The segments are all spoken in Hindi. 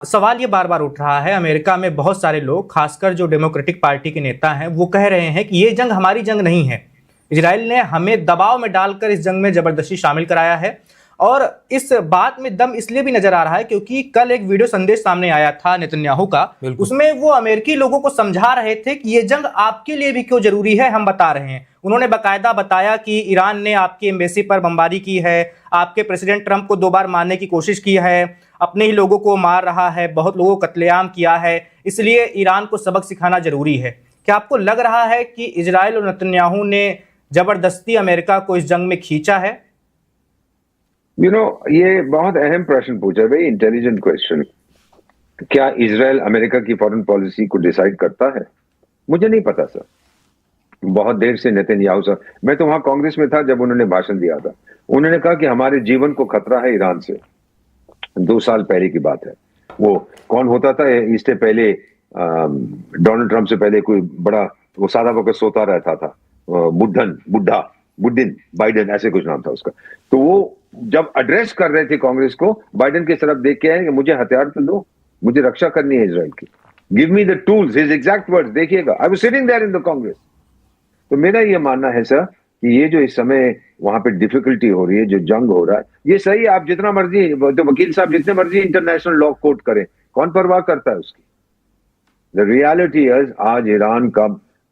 सवाल ये बार बार उठ रहा है, अमेरिका में बहुत सारे लोग, खासकर जो डेमोक्रेटिक पार्टी के नेता हैं, वो कह रहे हैं कि ये जंग हमारी जंग नहीं है। इजराइल ने हमें दबाव में डालकर इस जंग में जबरदस्ती शामिल कराया है। और इस बात में दम इसलिए भी नजर आ रहा है क्योंकि कल एक वीडियो संदेश सामने आया था नेतन्याहू का। उसमें वो अमेरिकी लोगों को समझा रहे थे कि ये जंग आपके लिए भी क्यों जरूरी है, हम बता रहे हैं। उन्होंने बाकायदा बताया कि ईरान ने आपकी एम्बेसी पर बमबारी की है, आपके प्रेसिडेंट ट्रंप को 2 बार मारने की कोशिश की है, अपने ही लोगों को मार रहा है, बहुत लोगों को कत्लेआम किया है, इसलिए ईरान को सबक सिखाना जरूरी है। क्या आपको लग रहा है कि इजराइल और नेतन्याहू ने जबरदस्ती अमेरिका को इस जंग में खींचा है? ये बहुत अहम प्रश्न पूछा, वेरी इंटेलिजेंट क्वेश्चन। क्या इजराइल अमेरिका की फॉरेन पॉलिसी को डिसाइड करता है? मुझे नहीं पता सर। बहुत देर से नेतन्याहू सर, मैं तो वहां कांग्रेस में था जब उन्होंने भाषण दिया था। उन्होंने कहा कि हमारे जीवन को खतरा है ईरान से। 2 साल पहले की बात है। वो कौन होता था इससे पहले, डोनाल्ड ट्रंप से पहले कोई बड़ा, वो सादा वक्त सोता रहता था, बुड्ढिन बाइडेन, ऐसे कुछ नाम था उसका। तो वो जब एड्रेस कर रहे थे कांग्रेस को, बाइडेन की तरफ देख के आए कि मुझे हथियार तो दो, मुझे रक्षा करनी है इजराइल की, give me the tools, his exact words देखिएगा। I was sitting there in the Congress. तो मेरा ये मानना है सर कि ये जो इस समय वहां पे डिफिकल्टी हो रही है, जो जंग हो रहा है, ये सही। आप जितना मर्जी, तो वकील साहब जितने मर्जी इंटरनेशनल लॉ कोर्ट करें, कौन परवाह करता है उसकी। द रियलिटी इज आज ईरान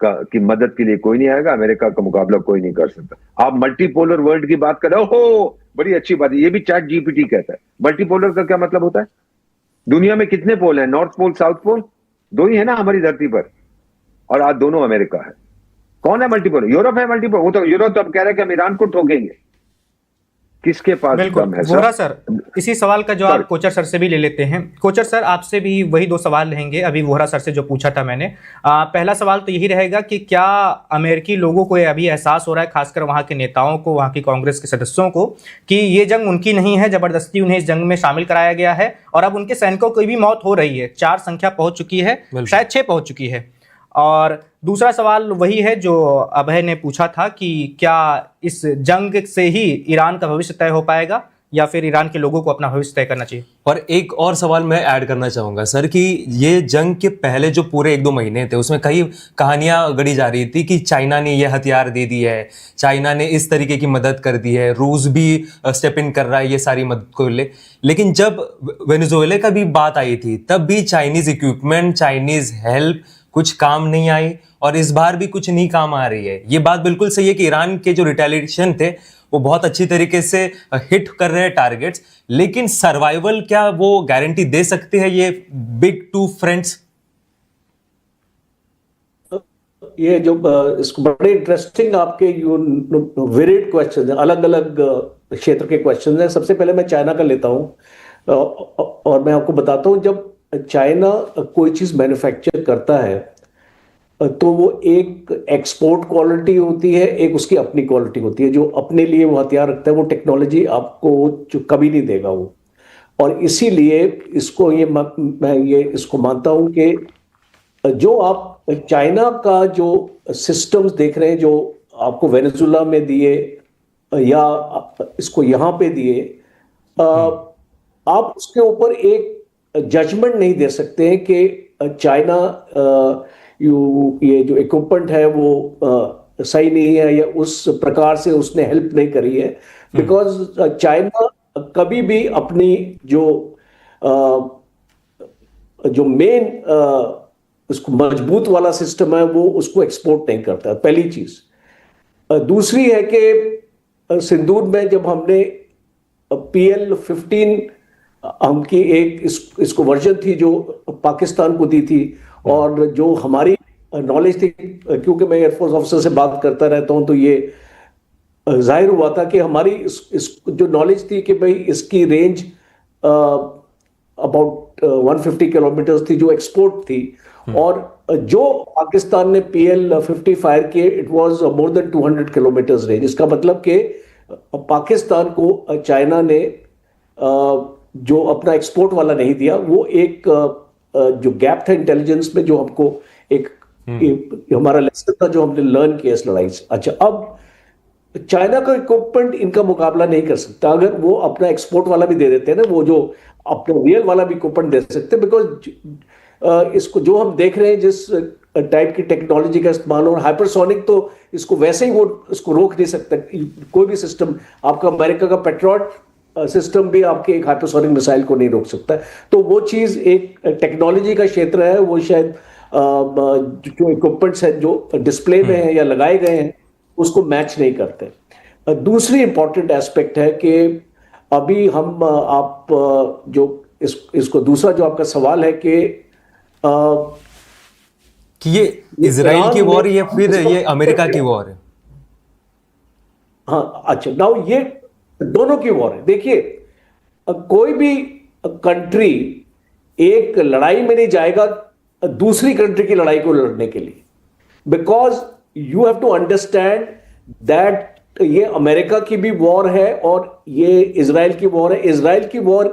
की मदद के लिए कोई नहीं आएगा, अमेरिका का मुकाबला कोई नहीं कर सकता। आप मल्टीपोलर वर्ल्ड की बात कर रहे हो, बड़ी अच्छी बात है, ये भी चैट जीपीटी कहता है। मल्टीपोलर का क्या मतलब होता है? दुनिया में कितने पोल हैं? नॉर्थ पोल, साउथ पोल, 2 ही है ना हमारी धरती पर, और आज दोनों अमेरिका है। कौन है मल्टीपोलर? यूरोप है मल्टीपोलर। वो तो यूरोप तो अब कह रहा है कि हम ईरान को ठोकेंगे। किसके पास दम है वोहरा सर, इसी सवाल का जवाब कोचर सर से भी ले लेते हैं। कोचर सर, आपसे भी वही 2 सवाल रहेंगे अभी वोहरा सर से जो पूछा था मैंने। पहला सवाल तो यही रहेगा कि क्या अमेरिकी लोगों को अभी एहसास हो रहा है, खासकर वहां के नेताओं को, वहां की कांग्रेस के सदस्यों को, कि ये जंग उनकी नहीं है, जबरदस्ती उन्हें इस जंग में शामिल कराया गया है और अब उनके सैनिकों की भी मौत हो रही है? 4 संख्या पहुंच चुकी है, शायद 6 पहुंच चुकी है। और दूसरा सवाल वही है जो अभय ने पूछा था कि क्या इस जंग से ही ईरान का भविष्य तय हो पाएगा या फिर ईरान के लोगों को अपना भविष्य तय करना चाहिए? और एक और सवाल मैं ऐड करना चाहूंगा सर कि ये जंग के पहले जो पूरे 1-2 महीने थे, उसमें कई कहानियां गढ़ी जा रही थी कि चाइना ने ये हथियार दे दी है, चाइना ने इस तरीके की मदद कर दी है, रूस भी स्टेप इन कर रहा है ये सारी मदद को लेकिन जब वेनेजुएला का भी बात आई थी, तब भी चाइनीज इक्विपमेंट, चाइनीज हेल्प कुछ काम नहीं आई और इस बार भी कुछ नहीं काम आ रही है। ये बात बिल्कुल सही है कि ईरान के जो रिटेलिएशन थे वो बहुत अच्छी तरीके से हिट कर रहे हैं टारगेट्स, लेकिन सर्वाइवल क्या वो गारंटी दे सकते हैं ये बिग 2 फ्रेंड्स? ये जो इसको बड़े इंटरेस्टिंग आपके वेरिड क्वेश्चन है, अलग अलग क्षेत्र के क्वेश्चन हैं। सबसे पहले मैं चाइना का लेता हूं और मैं आपको बताता हूं, जब चाइना कोई चीज मैन्युफैक्चर करता है तो वो एक एक्सपोर्ट क्वालिटी होती है, एक उसकी अपनी क्वालिटी होती है। जो अपने लिए वो हथियार रखता है वो टेक्नोलॉजी आपको जो कभी नहीं देगा वो। और इसीलिए इसको मैं इसको मानता हूं कि जो आप चाइना का जो सिस्टम्स देख रहे हैं, जो आपको वेनेजुएला में दिए या इसको यहाँ पे दिए, आप उसके ऊपर एक जजमेंट नहीं दे सकते हैं कि चाइना ये जो इक्विपमेंट है वो सही नहीं है या उस प्रकार से उसने हेल्प नहीं करी है। बिकॉज चाइना कभी भी अपनी जो मेन उसको मजबूत वाला सिस्टम है वो उसको एक्सपोर्ट नहीं करता, पहली चीज। दूसरी है कि सिंदूर में जब हमने PL-15 हमकी एक इसको वर्जन थी जो पाकिस्तान को दी थी, और जो हमारी नॉलेज थी, क्योंकि मैं एयरफोर्स ऑफिसर से बात करता रहता हूं, तो ये जाहिर हुआ था कि हमारी इस जो नॉलेज थी कि भाई इसकी रेंज अबाउट 150 किलोमीटर थी जो एक्सपोर्ट थी, और जो पाकिस्तान ने PL-50 फायर किए it was more than 200 kilometre range. इसका मतलब कि पाकिस्तान को चाइना ने जो अपना एक्सपोर्ट वाला नहीं दिया, वो एक जो गैप था इंटेलिजेंस में, जो हमको एक हमारा लेसन था जो हमने लर्न किया इस लड़ाई से। अच्छा, अब चाइना का इक्विपमेंट इनका मुकाबला नहीं कर सकता। अगर वो अपना एक्सपोर्ट वाला भी दे देते हैं ना, वो जो अपने रियल वाला भी कूपन दे सकते, बिकॉज इसको जो हम देख रहे हैं जिस टाइप की टेक्नोलॉजी का इस्तेमाल, और हाइपरसोनिक तो इसको वैसे ही वो इसको रोक नहीं सकता कोई भी सिस्टम। आपका अमेरिका का पेट्रियट सिस्टम भी आपके एक हाइपरसोनिक मिसाइल को नहीं रोक सकता। तो वो चीज एक टेक्नोलॉजी का क्षेत्र है, वो शायद जो इक्विपमेंट्स हैं जो डिस्प्ले में है या लगाए गए हैं उसको मैच नहीं करते। दूसरी इंपॉर्टेंट एस्पेक्ट है कि अभी हम आप जो इसको दूसरा जो आपका सवाल है कि ये इजराइल की वॉर या फिर ये अमेरिका की वॉर है? हाँ, अच्छा, नाउ ये दोनों की वॉर है। देखिए, कोई भी कंट्री एक लड़ाई में नहीं जाएगा दूसरी कंट्री की लड़ाई को लड़ने के लिए, because you have to understand that ये अमेरिका की भी वॉर है और ये इजराइल की वॉर है। इजराइल की वॉर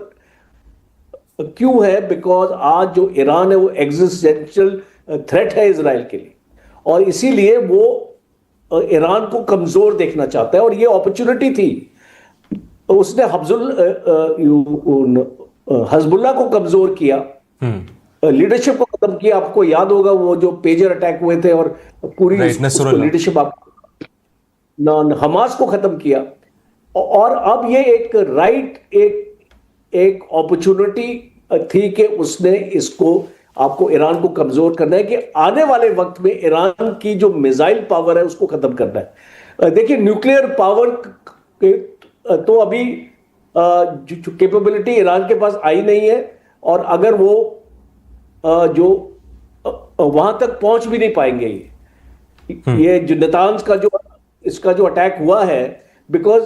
क्यों है? बिकॉज आज जो ईरान है वो एग्जिस्टेंशियल थ्रेट है इजराइल के लिए, और इसीलिए वो ईरान को कमजोर देखना चाहता है। और ये अपॉर्चुनिटी थी, उसने हजबुल्ला को कमजोर किया, लीडरशिप को खत्म किया। आपको याद होगा वो जो पेजर अटैक हुए थे और पूरी लीडरशिप हमास को खत्म किया। और अब ये एक अपॉर्चुनिटी थी कि उसने इसको आपको ईरान को कमजोर करना है, कि आने वाले वक्त में ईरान की जो मिसाइल पावर है उसको खत्म करना है। देखिए, न्यूक्लियर पावर तो अभी जो कैपेबिलिटी ईरान के पास आई नहीं है, और अगर वो जो वहां तक पहुंच भी नहीं पाएंगे। ये जो नेतान्स का जो इसका जो अटैक हुआ है, बिकॉज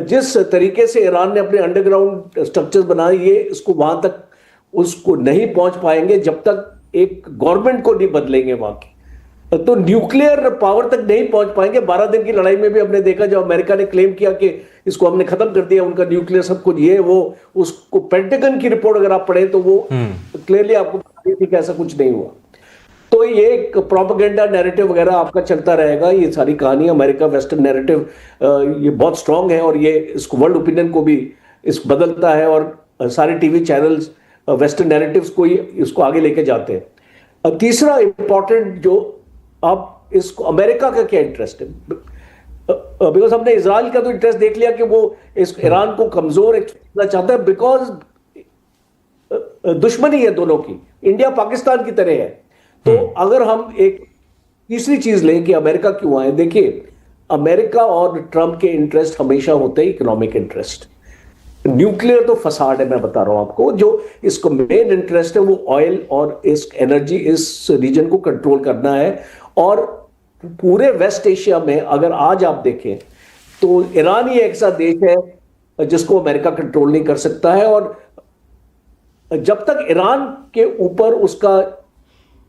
जिस तरीके से ईरान ने अपने अंडरग्राउंड स्ट्रक्चर्स बनाए, ये इसको वहां तक उसको नहीं पहुंच पाएंगे जब तक एक गवर्नमेंट को नहीं बदलेंगे वहां की। तो न्यूक्लियर पावर तक नहीं पहुंच पाएंगे। 12 दिन की लड़ाई में भी हमने देखा, जब अमेरिका ने क्लेम किया कि इसको हमने खत्म कर दिया, उनका न्यूक्लियर सब कुछ, ये वो, उसको पेंटागन की रिपोर्ट अगर आप पढ़ें तो वो क्लियरली आपको बता थी कि ऐसा कुछ नहीं हुआ। तो ये एक प्रोपेगेंडा नैरेटिव वगैरह आपका चलता रहेगा। ये सारी कहानी अमेरिका वेस्टर्न नैरेटिव ये बहुत स्ट्रांग है, और ये इसको वर्ल्ड ओपिनियन को भी इस बदलता है, और सारे टीवी चैनल्स वेस्टर्न नैरेटिव्स को इसको आगे लेके जाते हैं। तीसरा इंपॉर्टेंट जो आप इसको अमेरिका का क्या इंटरेस्ट है, बिकॉज हमने इजराइल का तो इंटरेस्ट देख लिया कि वो इस ईरान को कमजोर करना चाहता है, बिकॉज दुश्मनी है दोनों की, इंडिया पाकिस्तान की तरह है। तो अगर हम एक तीसरी चीज लें कि अमेरिका क्यों आए, देखिए, अमेरिका और ट्रंप के इंटरेस्ट हमेशा होते हैं इकोनॉमिक इंटरेस्ट। न्यूक्लियर तो फसाड है, मैं बता रहा हूं आपको। जो इसको मेन इंटरेस्ट है वो ऑयल और इस एनर्जी, इस रीजन को कंट्रोल करना है। और पूरे वेस्ट एशिया में अगर आज आप देखें तो ईरान ही एक ऐसा देश है जिसको अमेरिका कंट्रोल नहीं कर सकता है, और जब तक ईरान के ऊपर उसका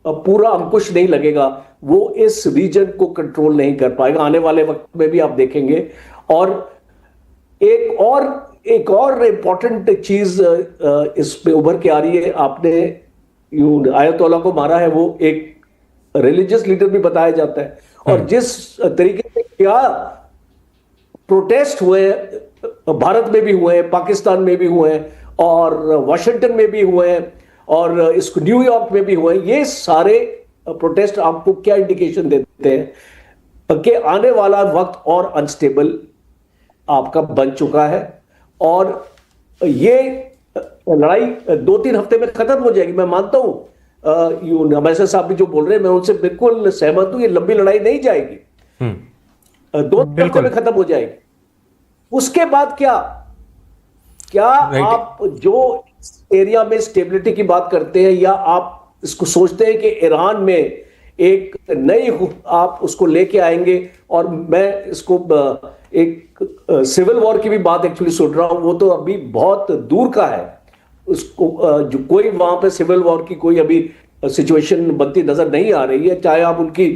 पूरा अंकुश नहीं लगेगा वो इस रीजन को कंट्रोल नहीं कर पाएगा। आने वाले वक्त में भी आप देखेंगे। और एक और इंपॉर्टेंट चीज इस पे उभर के आ रही है, आपने आयतोल्ला को मारा है, वो एक रिलीजियस लीडर भी बताया जाता है, और जिस तरीके से क्या प्रोटेस्ट हुए भारत में भी हुए हैं, पाकिस्तान में भी हुए हैं, और वाशिंगटन में भी हुए हैं, और इसको न्यूयॉर्क में भी हुए हैं, ये सारे प्रोटेस्ट आपको क्या इंडिकेशन देते हैं कि आने वाला वक्त और अनस्टेबल आपका बन चुका है, और ये लड़ाई 2-3 हफ्ते में खत्म हो जाएगी। मैं मानता हूं नमैसा साहब भी जो बोल रहे हैं, मैं उनसे बिल्कुल सहमत हूं। ये लंबी लड़ाई नहीं जाएगी, 2 हफ्ते में खत्म हो जाएगी। उसके बाद क्या आप जो एरिया में स्टेबिलिटी की बात करते हैं, या आप इसको सोचते हैं कि ईरान में एक नई आप उसको लेके आएंगे? और मैं इसको एक सिविल वॉर की भी बात एक्चुअली सुन रहा हूं, वो तो अभी बहुत दूर का है। उसको जो कोई वहां पे सिविल वॉर की कोई अभी सिचुएशन बनती नजर नहीं आ रही है, चाहे आप उनकी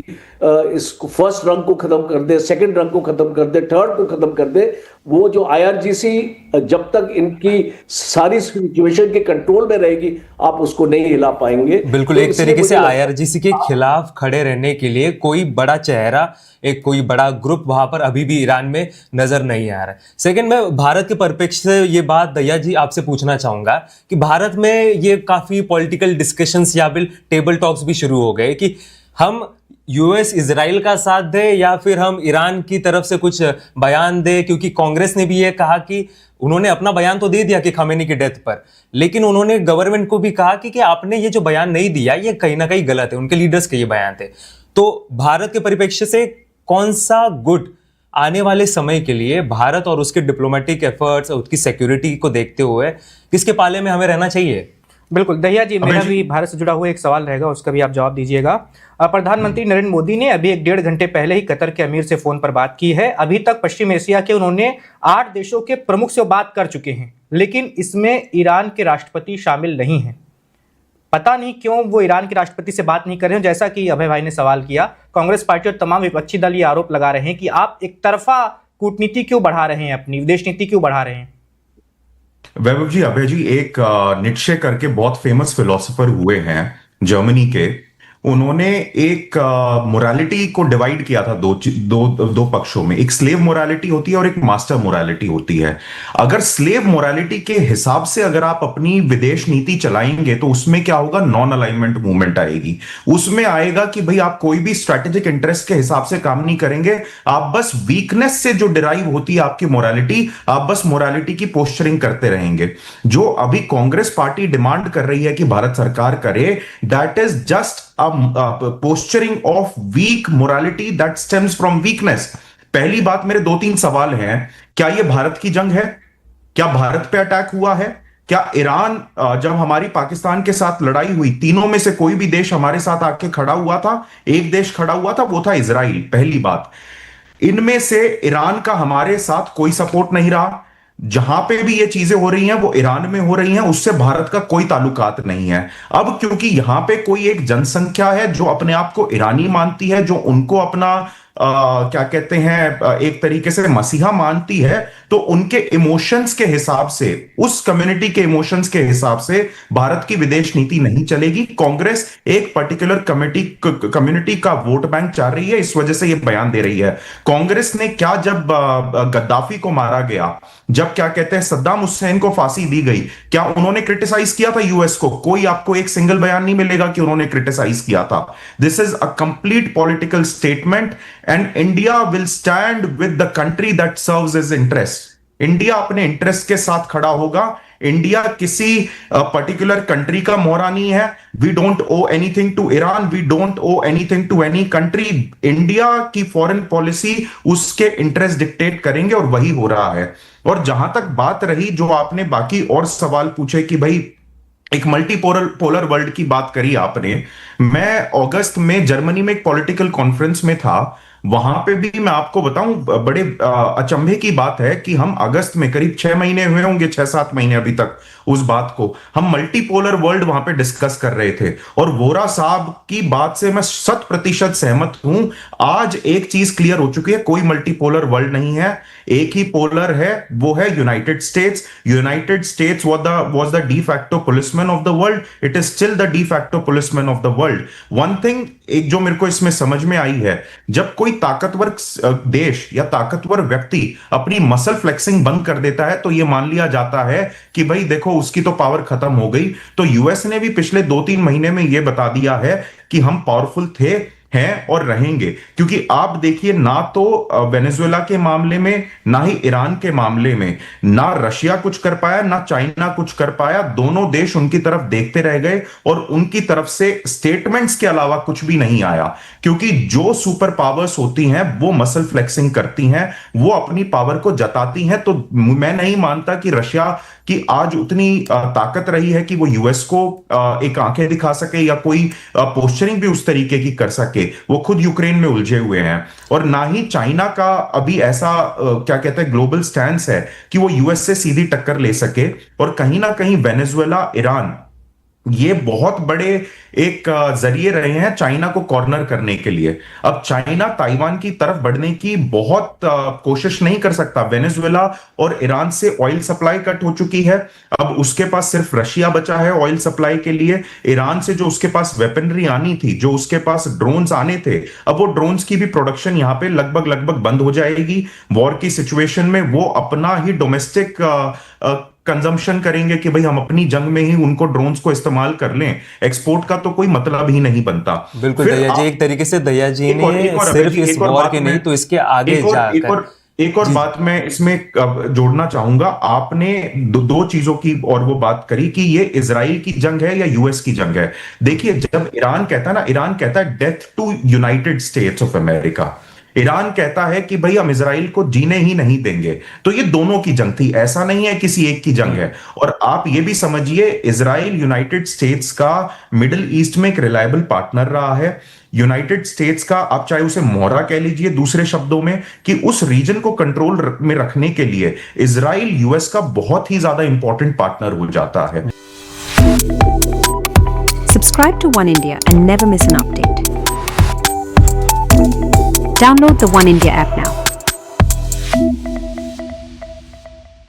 इसको फर्स्ट रंग को खत्म कर दे, सेकंड रंग को खत्म कर दे, थर्ड को खत्म कर दे, वो जो IRGC जब तक इनकी सारी सिचुएशन के कंट्रोल में रहेगी आप उसको नहीं हिला पाएंगे। बिल्कुल, तो एक इसलिए तरीके से मुझे लगता है- IRGC के खिलाफ खड़े रहने के लिए कोई बड़ा चेहरा, एक कोई बड़ा ग्रुप वहां पर अभी भी ईरान में नजर नहीं आ रहा है। सेकंड, मैं भारत के परिप्रेक्ष्य से ये बात दया जी आपसे पूछना चाहूंगा कि भारत में ये काफी पॉलिटिकल डिस्कशंस या फिर टेबल टॉक्स भी शुरू हो गए कि हम US इजराइल का साथ दे या फिर हम ईरान की तरफ से कुछ बयान दे, क्योंकि कांग्रेस ने भी ये कहा कि उन्होंने अपना बयान तो दे दिया कि खमेनी की डेथ पर, लेकिन उन्होंने गवर्नमेंट को भी कहा कि आपने ये जो बयान नहीं दिया ये कहीं ना कहीं गलत है, उनके लीडर्स के ये बयान थे। तो भारत के परिप्रेक्ष्य से कौन सा गुड आने वाले समय के लिए भारत और उसके डिप्लोमेटिक एफर्ट्स और उसकी सिक्योरिटी को देखते हुए किसके पाले में हमें रहना चाहिए? बिल्कुल दहिया जी, मेरा भी भारत से जुड़ा हुआ एक सवाल रहेगा, उसका भी आप जवाब दीजिएगा। प्रधानमंत्री नरेंद्र मोदी ने अभी 1.5 घंटे पहले ही कतर के अमीर से फोन पर बात की है। अभी तक पश्चिम एशिया के उन्होंने 8 देशों के प्रमुख से बात कर चुके हैं, लेकिन इसमें ईरान के राष्ट्रपति शामिल नहीं हैं। पता नहीं क्यों वो ईरान के राष्ट्रपति से बात नहीं कर रहे हैं। जैसा कि अभय भाई ने सवाल किया, कांग्रेस पार्टी और तमाम विपक्षी दल ये आरोप लगा रहे हैं कि आप एक तरफा कूटनीति क्यों बढ़ा रहे हैं, अपनी विदेश नीति क्यों बढ़ा रहे हैं। वैभव जी, अभय जी एक नित्शे करके बहुत फेमस फिलोसोफर हुए हैं जर्मनी के, उन्होंने एक मोरालिटी को डिवाइड किया था दो पक्षों में। एक स्लेव मोरालिटी होती है और एक मास्टर मोरालिटी होती है। अगर स्लेव मोरालिटी के हिसाब से अगर आप अपनी विदेश नीति चलाएंगे तो उसमें क्या होगा, नॉन अलाइनमेंट मूवमेंट आएगी। उसमें आएगा कि भाई आप कोई भी स्ट्रेटेजिक इंटरेस्ट के हिसाब से काम नहीं करेंगे, आप बस वीकनेस से जो डिराइव होती है आपकी मोरालिटी, आप बस मोरालिटी की पोस्चरिंग करते रहेंगे। जो अभी कांग्रेस पार्टी डिमांड कर रही है कि भारत सरकार करे, that is just posturing of weak morality that stems from weakness. पहली बात, मेरे 2-3 सवाल हैं। क्या यह भारत की जंग है? क्या भारत पे अटैक हुआ है? क्या ईरान, जब हमारी पाकिस्तान के साथ लड़ाई हुई, तीनों में से कोई भी देश हमारे साथ आके खड़ा हुआ था? एक देश खड़ा हुआ था, वो था इजराइल। पहली बात, इनमें से ईरान का हमारे साथ कोई सपोर्ट नहीं रहा। जहां पे भी ये चीजें हो रही हैं वो ईरान में हो रही हैं, उससे भारत का कोई ताल्लुकात नहीं है। अब क्योंकि यहां पे कोई एक जनसंख्या है जो अपने आप को ईरानी मानती है, जो उनको अपना क्या कहते हैं, एक तरीके से मसीहा मानती है, तो उनके इमोशंस के हिसाब से, उस कम्युनिटी के इमोशंस के हिसाब से भारत की विदेश नीति नहीं चलेगी। कांग्रेस एक पर्टिकुलर कम्युनिटी का वोट बैंक चाह रही है, इस वजह से यह बयान दे रही है। कांग्रेस ने क्या, जब गद्दाफी को मारा गया, जब क्या कहते हैं सद्दाम हुसैन को फांसी दी गई, क्या उन्होंने क्रिटिसाइज किया था यूएस को? कोई आपको एक सिंगल बयान नहीं मिलेगा कि उन्होंने क्रिटिसाइज किया था। This is a complete political statement and India will stand with the country that serves his interest. India अपने इंटरेस्ट के साथ खड़ा होगा। इंडिया किसी पर्टिकुलर कंट्री का मोहरा नहीं है। We don't owe anything to Iran, we don't owe anything to any country. India की फॉरेन पॉलिसी उसके इंटरेस्ट डिक्टेट करेंगे और वही हो रहा है। और जहां तक बात रही, जो आपने बाकी और सवाल पूछे कि भाई एक पोलर वर्ल्ड की बात करी आपने, मैं अगस्त में जर्मनी में एक पॉलिटिकल कॉन्फ्रेंस में था। वहां पे भी मैं आपको बताऊं, बड़े अचंभे की बात है कि हम अगस्त में, करीब 6 महीने हुए होंगे, 6-7 महीने अभी तक उस बात को, हम मल्टीपोलर वर्ल्ड वहां पे डिस्कस कर रहे थे। और वोरा साहब की बात से मैं 100% सहमत हूं। आज एक चीज क्लियर हो चुकी है, कोई मल्टीपोलर वर्ल्ड नहीं है, एक ही पोलर है, वो है United states. United states was the de facto policeman of the world. It is still the de facto policeman of the world. One thing, एक जो मेरे को इसमें समझ में आई है, जब कोई ताकतवर देश या ताकतवर व्यक्ति अपनी मसल फ्लेक्सिंग बंद कर देता है तो यह मान लिया जाता है कि भाई देखो उसकी तो पावर खत्म हो गई। तो यूएस ने भी पिछले 2-3 महीने में यह बता दिया है कि हम पावरफुल थे, हैं और रहेंगे। क्योंकि आप देखिए, ना तो वेनेजुएला के मामले में, ना ही ईरान के मामले में, ना रशिया कुछ कर पाया, ना चाइना कुछ कर पाया। दोनों देश उनकी तरफ देखते रह गए और उनकी तरफ से स्टेटमेंट्स के अलावा कुछ भी नहीं आया। क्योंकि जो सुपर पावर्स होती हैं वो मसल फ्लेक्सिंग करती हैं, वो अपनी पावर को जताती हैं। तो मैं नहीं मानता कि रशिया की आज उतनी ताकत रही है कि वो यूएस को एक आंखें दिखा सके या कोई पोस्चरिंग भी उस तरीके की कर सके। वो खुद यूक्रेन में उलझे हुए हैं। और ना ही चाइना का अभी ऐसा क्या कहते हैं ग्लोबल स्टैंस है कि वो यूएस से सीधी टक्कर ले सके। और कहीं ना कहीं वेनेजुएला, ईरान ये बहुत बड़े एक जरिए रहे हैं चाइना को कॉर्नर करने के लिए। अब चाइना ताइवान की तरफ बढ़ने की बहुत कोशिश नहीं कर सकता। वेनेजुएला और ईरान से ऑयल सप्लाई कट हो चुकी है, अब उसके पास सिर्फ रशिया बचा है ऑयल सप्लाई के लिए। ईरान से जो उसके पास वेपनरी आनी थी, जो उसके पास ड्रोन्स आने थे, अब वो ड्रोन्स की भी प्रोडक्शन यहां पे लगभग बंद हो जाएगी। वॉर की सिचुएशन में वो अपना ही डोमेस्टिक कंजम्पशन करेंगे कि भाई हम अपनी जंग में ही उनको ड्रोन्स को इस्तेमाल कर लें, एक्सपोर्ट का तो कोई मतलब ही नहीं बनता। बिल्कुल फिर दया जी, एक तरीके से दया जी ने सिर्फ इस वॉर के नहीं तो इसके आगे जाकर एक और बात मैं इसमें जोड़ना चाहूंगा। आपने दो चीजों की और वो बात करी कि ये इजराइल की जंग है या यूएस की जंग है। देखिए, जब ईरान कहता है ना, ईरान कहता है death to United States of America. Iran कहता है कि भाई हम इजराइल को जीने ही नहीं देंगे। तो ये दोनों की जंग थी, ऐसा नहीं है किसी एक की जंग है। और आप ये भी समझिए, इजराइल यूनाइटेड स्टेट्स का मिडिल ईस्ट में एक रिलायबल पार्टनर रहा है। यूनाइटेड स्टेट्स का, आप चाहे उसे मोहरा कह लीजिए दूसरे शब्दों में, कि उस रीजन को कंट्रोल में रखने के लिए इजराइल यूएस का बहुत ही ज्यादा इंपॉर्टेंट पार्टनर हो जाता है। Subscribe to One India and never miss an update. Download the One India app now.